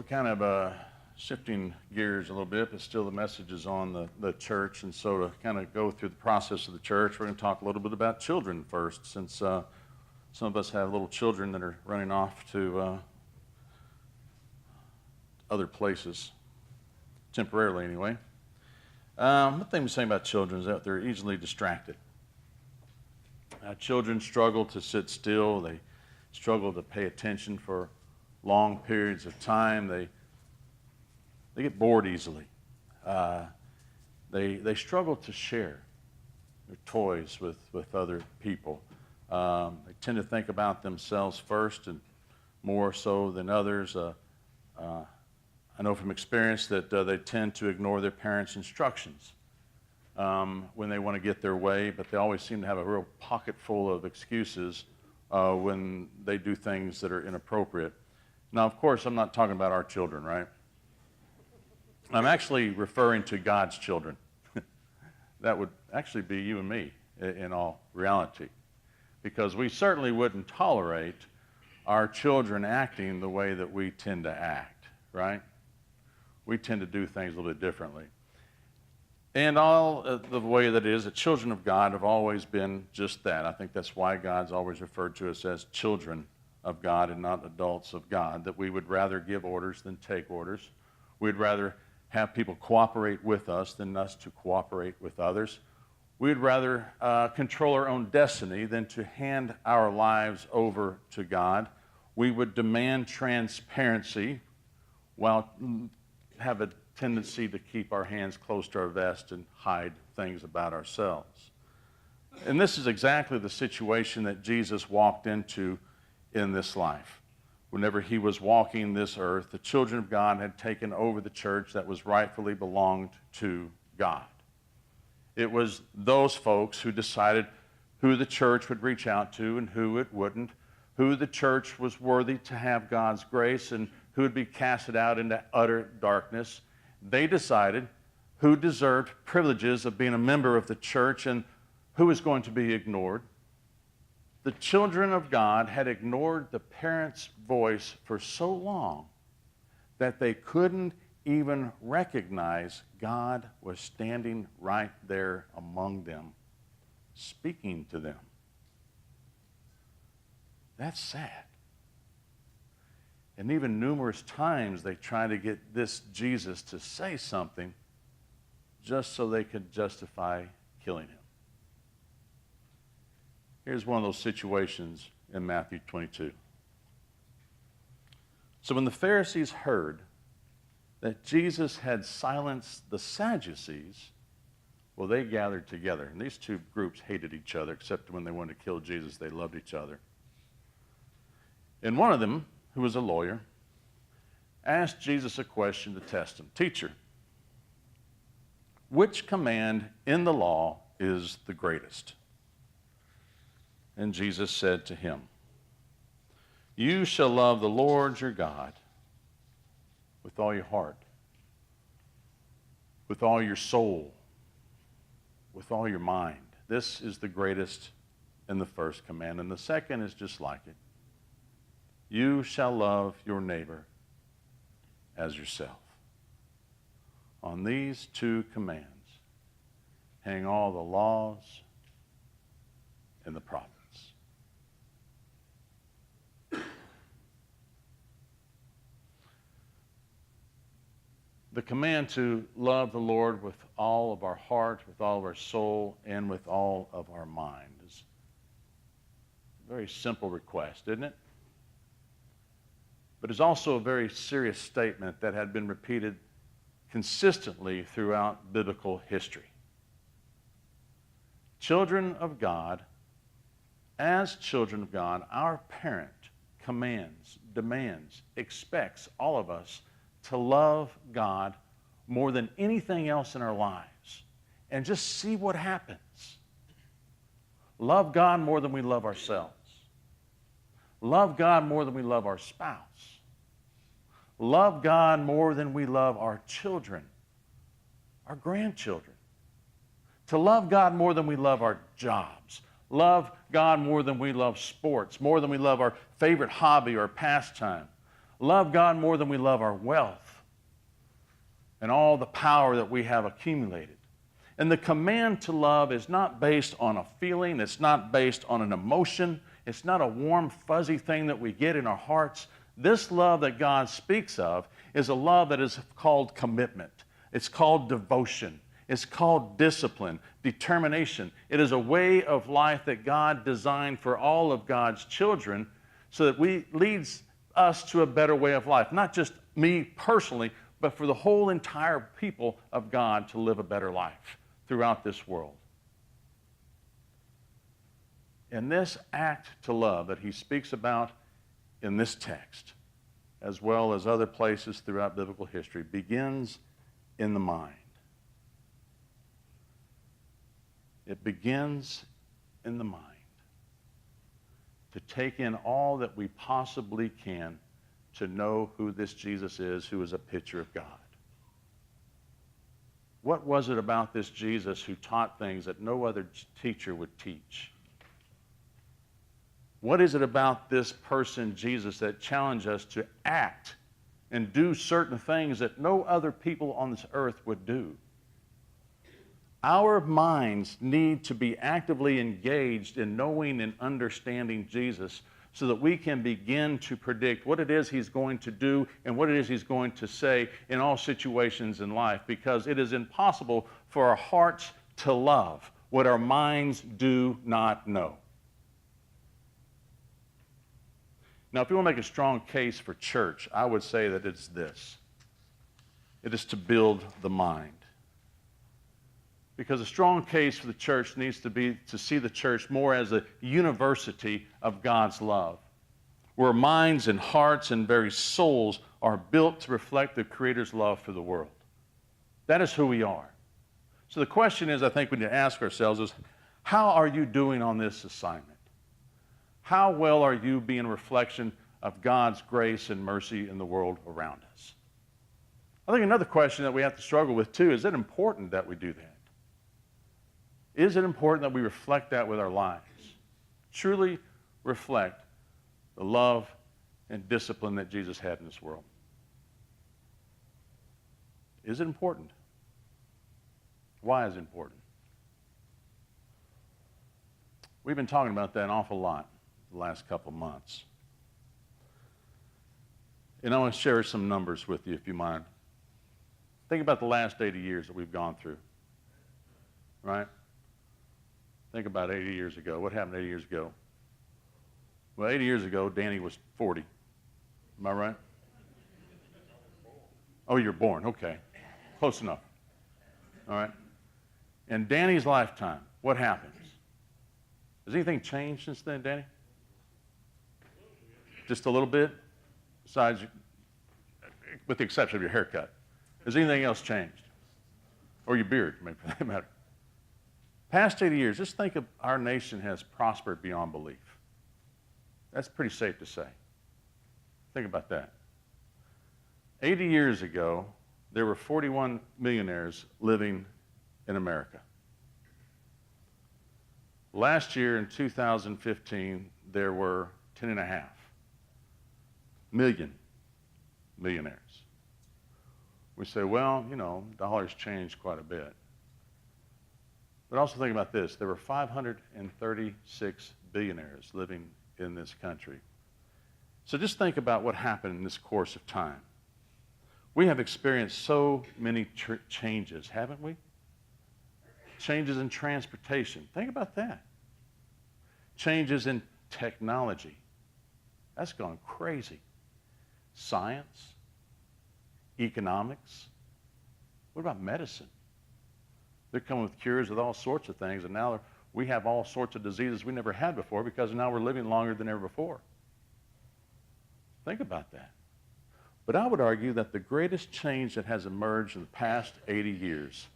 kind of shifting gears a little bit, but still the message is on the church. And so to kind of go through the process of the church, we're going to talk a little bit about children first, since some of us have little children that are running off to other places, temporarily anyway. One thing we say about children is that they're easily distracted. Children struggle to sit still. They struggle to pay attention for long periods of time. They get bored easily. They struggle to share their toys with other people. They tend to think about themselves first and more so than others. I know from experience that they tend to ignore their parents' instructions when they want to get their way, but they always seem to have a real pocket full of excuses when they do things that are inappropriate. Now, of course, I'm not talking about our children, right? I'm actually referring to God's children. That would actually be you and me in all reality, because we certainly wouldn't tolerate our children acting the way that we tend to act, right? We tend to do things a little bit differently. And all the way that it is, the children of God have always been just that. I think that's why God's always referred to us as children of God and not adults of God, that we would rather give orders than take orders. We'd rather have people cooperate with us than us to cooperate with others. We'd rather control our own destiny than to hand our lives over to God. We would demand transparency while have a tendency to keep our hands close to our vest and hide things about ourselves. And this is exactly the situation that Jesus walked into in this life. Whenever he was walking this earth, the children of God had taken over the church that was rightfully belonged to God. It was those folks who decided who the church would reach out to and who it wouldn't, who the church was worthy to have God's grace and who would be casted out into utter darkness. They decided who deserved privileges of being a member of the church and who was going to be ignored. The children of God had ignored the parents' voice for so long that they couldn't even recognize God was standing right there among them, speaking to them. That's sad. And even numerous times they try to get this Jesus to say something just so they could justify killing him. Here's one of those situations in Matthew 22. So when the Pharisees heard that Jesus had silenced the Sadducees, well, they gathered together. And these two groups hated each other, except when they wanted to kill Jesus, they loved each other. And one of them, who was a lawyer, asked Jesus a question to test him. Teacher, which command in the law is the greatest? And Jesus said to him, you shall love the Lord your God with all your heart, with all your soul, with all your mind. This is the greatest and the first command. And the second is just like it. You shall love your neighbor as yourself. On these two commands hang all the laws and the prophets. The command to love the Lord with all of our heart, with all of our soul, and with all of our mind is a very simple request, isn't it? But it's also a very serious statement that had been repeated consistently throughout biblical history. Children of God, as children of God, our parent commands, demands, expects all of us to love God more than anything else in our lives and just see what happens. Love God more than we love ourselves. Love God more than we love our spouse. Love God more than we love our children, our grandchildren. To love God more than we love our jobs. Love God more than we love sports, more than we love our favorite hobby or pastime. love God more than we love our wealth and all the power that we have accumulated. And the command to love is not based on a feeling. It's not based on an emotion. It's not a warm, fuzzy thing that we get in our hearts. This love that God speaks of is a love that is called commitment. It's called devotion. It's called discipline, determination. It is a way of life that God designed for all of God's children so that leads us to a better way of life. Not just me personally, but for the whole entire people of God to live a better life throughout this world. And this act to love that he speaks about in this text, as well as other places throughout biblical history, begins in the mind. It begins in the mind. To take in all that we possibly can to know who this Jesus is, who is a picture of God. What was it about this Jesus who taught things that no other teacher would teach? What is it about this person, Jesus, that challenged us to act and do certain things that no other people on this earth would do? Our minds need to be actively engaged in knowing and understanding Jesus so that we can begin to predict what it is he's going to do and what it is he's going to say in all situations in life, because it is impossible for our hearts to love what our minds do not know. Now, if you want to make a strong case for church, I would say that it's this. It is to build the mind. Because a strong case for the church needs to be to see the church more as a university of God's love, where minds and hearts and very souls are built to reflect the Creator's love for the world. That is who we are. So the question is, I think we need to ask ourselves is, how are you doing on this assignment? How well are you being a reflection of God's grace and mercy in the world around us? I think another question that we have to struggle with too, is it important that we do that? Is it important that we reflect that with our lives? Truly reflect the love and discipline that Jesus had in this world. Is it important? Why is it important? We've been talking about that an awful lot the last couple months. And I want to share some numbers with you, if you mind. Think about the last 80 years that we've gone through, right? Think about 80 years ago. What happened 80 years ago? Well, 80 years ago, Danny was 40. Am I right? Oh, you're born. Okay. Close enough. All right. In Danny's lifetime, what happens? Has anything changed since then, Danny? Just a little bit? Besides, with the exception of your haircut. Has anything else changed? Or your beard, maybe, for that matter. Past 80 years, just think of our nation has prospered beyond belief. That's pretty safe to say. Think about that. 80 years ago, there were 41 millionaires living in America. Last year, in 2015, there were 10.5 million millionaires. We say, well, you know, dollars changed quite a bit. But also think about this. There were 536 billionaires living in this country. So just think about what happened in this course of time. We have experienced so many changes, haven't we? Changes in transportation. Think about that. Changes in technology. That's gone crazy. Science, economics. What about medicine? They're coming with cures with all sorts of things, and now we have all sorts of diseases we never had before because now we're living longer than ever before. Think about that. But I would argue that the greatest change that has emerged in the past 80 years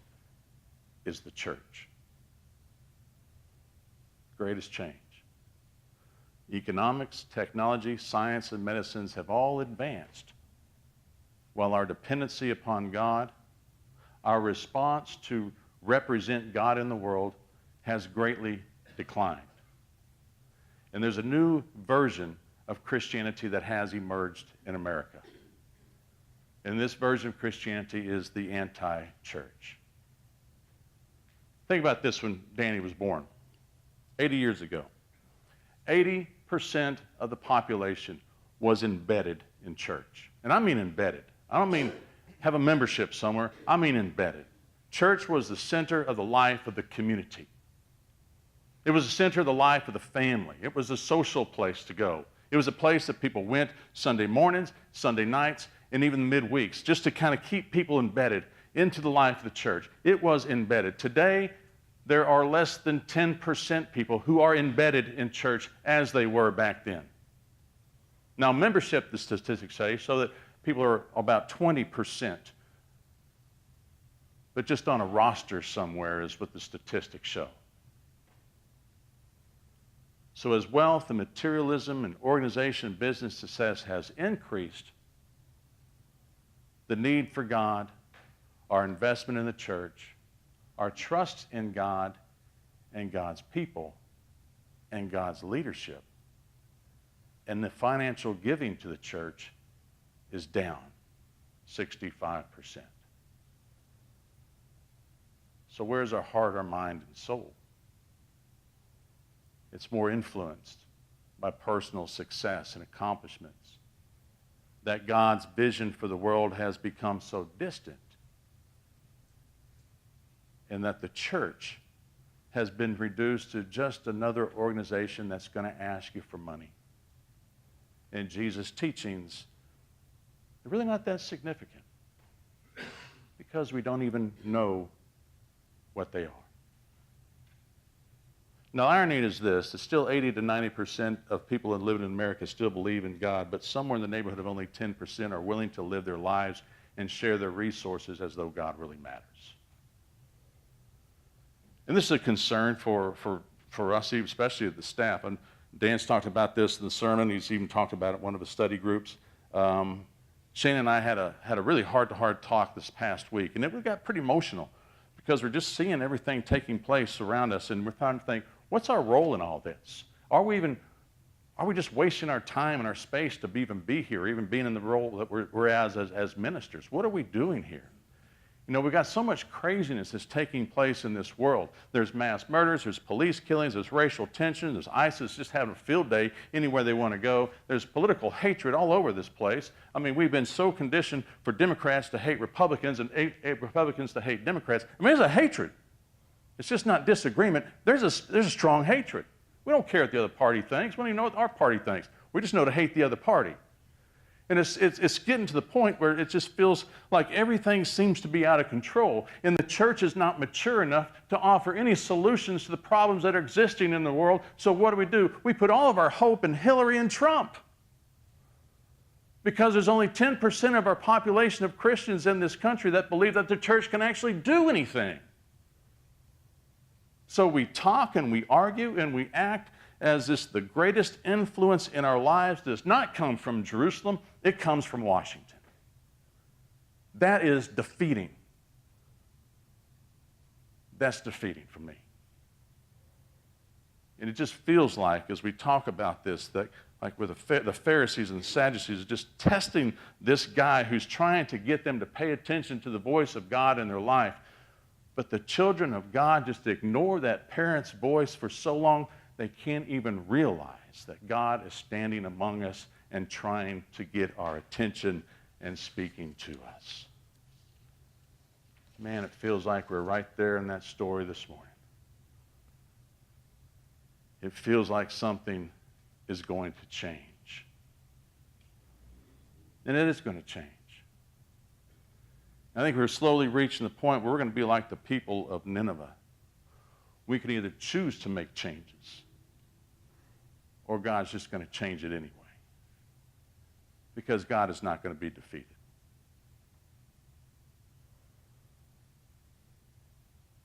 is the church. Greatest change. Economics, technology, science, and medicines have all advanced, while our dependency upon God, our response to represent God in the world, has greatly declined. And there's a new version of Christianity that has emerged in America. And this version of Christianity is the anti-church. Think about this when Danny was born, 80 years ago. 80% of the population was embedded in church. And I mean embedded. I don't mean have a membership somewhere. I mean embedded. Church was the center of the life of the community. It was the center of the life of the family. It was a social place to go. It was a place that people went Sunday mornings, Sunday nights, and even midweeks, just to kind of keep people embedded into the life of the church. It was embedded. Today, there are less than 10% people who are embedded in church as they were back then. Now, membership, the statistics say, so that people are about 20%. But just on a roster somewhere is what the statistics show. So as wealth and materialism and organization and business success has increased, the need for God, our investment in the church, our trust in God and God's people and God's leadership, and the financial giving to the church is down 65%. So where's our heart, our mind, and soul? It's more influenced by personal success and accomplishments. That God's vision for the world has become so distant, and that the church has been reduced to just another organization that's going to ask you for money. And Jesus' teachings are really not that significant because we don't even know what they are. Now, irony is this, that still 80 to 90% of people that live in America still believe in God, but somewhere in the neighborhood of only 10% are willing to live their lives and share their resources as though God really matters. And this is a concern for us, especially the staff. And Dan's talked about this in the sermon. He's even talked about it in one of his study groups. Shane and I had a really heart-to-heart talk this past week, and it got pretty emotional because we're just seeing everything taking place around us, and we're trying to think, what's our role in all this? Are we just wasting our time and our space to even be here, even being in the role that we're as ministers? What are we doing here? You know, we've got so much craziness that's taking place in this world. There's mass murders, there's police killings, there's racial tension, there's ISIS just having a field day anywhere they want to go. There's political hatred all over this place. I mean, we've been so conditioned for Democrats to hate Republicans and Republicans to hate Democrats. I mean, there's a hatred. It's just not disagreement. There's a strong hatred. We don't care what the other party thinks. We don't even know what our party thinks. We just know to hate the other party. And it's getting to the point where it just feels like everything seems to be out of control, and the church is not mature enough to offer any solutions to the problems that are existing in the world. So what do? We put all of our hope in Hillary and Trump. Because there's only 10% of our population of Christians in this country that believe that the church can actually do anything. So we talk and we argue and we act as the greatest influence in our lives does not come from Jerusalem, it comes from Washington. That is defeating. That's defeating for me. And it just feels like, as we talk about this, that like with the Pharisees and the Sadducees, just testing this guy who's trying to get them to pay attention to the voice of God in their life. But the children of God just ignore that parent's voice for so long, they can't even realize that God is standing among us and trying to get our attention and speaking to us. Man, it feels like we're right there in that story this morning. It feels like something is going to change. And it is going to change. I think we're slowly reaching the point where we're going to be like the people of Nineveh. We can either choose to make changes, or God's just going to change it anyway. Because God is not going to be defeated.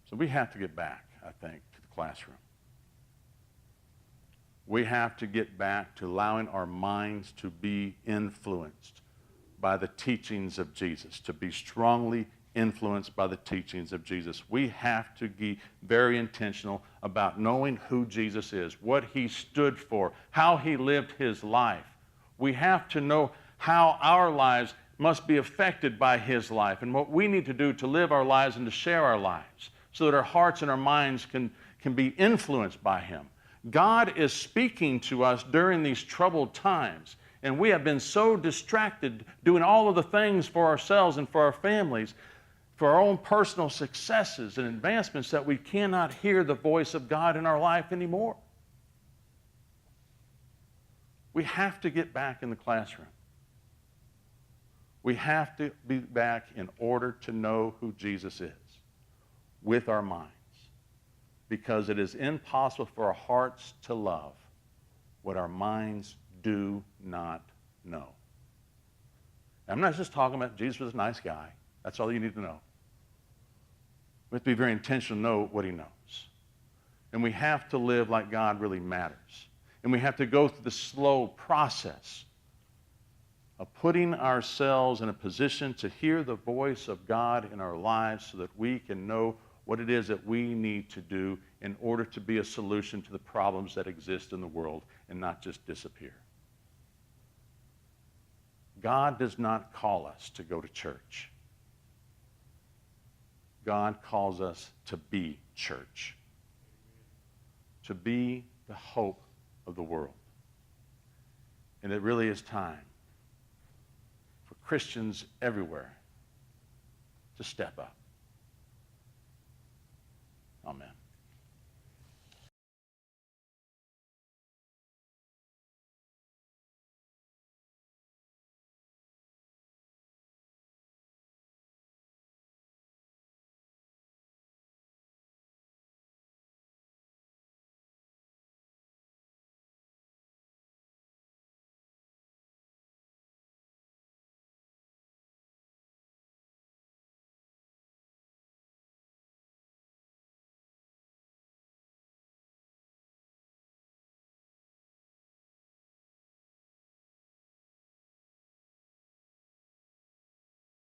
So we have to get back, I think, to the classroom. We have to get back to allowing our minds to be influenced by the teachings of Jesus, to be strongly influenced by the teachings of Jesus. We have to be very intentional about knowing who Jesus is, what he stood for, how he lived his life, We have to know how our lives must be affected by his life and what we need to do to live our lives and to share our lives so that our hearts and our minds can be influenced by him. God is speaking to us during these troubled times, and we have been so distracted doing all of the things for ourselves and for our families, for our own personal successes and advancements, that we cannot hear the voice of God in our life anymore. We have to get back in the classroom. We have to be back in order to know who Jesus is with our minds, because it is impossible for our hearts to love what our minds do not know. I'm not just talking about Jesus was a nice guy. That's all you need to know. We have to be very intentional to know what he knows. And we have to live like God really matters. And we have to go through the slow process of putting ourselves in a position to hear the voice of God in our lives so that we can know what it is that we need to do in order to be a solution to the problems that exist in the world and not just disappear. God does not call us to go to church. God calls us to be church, to be the hope of the world. And it really is time for Christians everywhere to step up. Amen.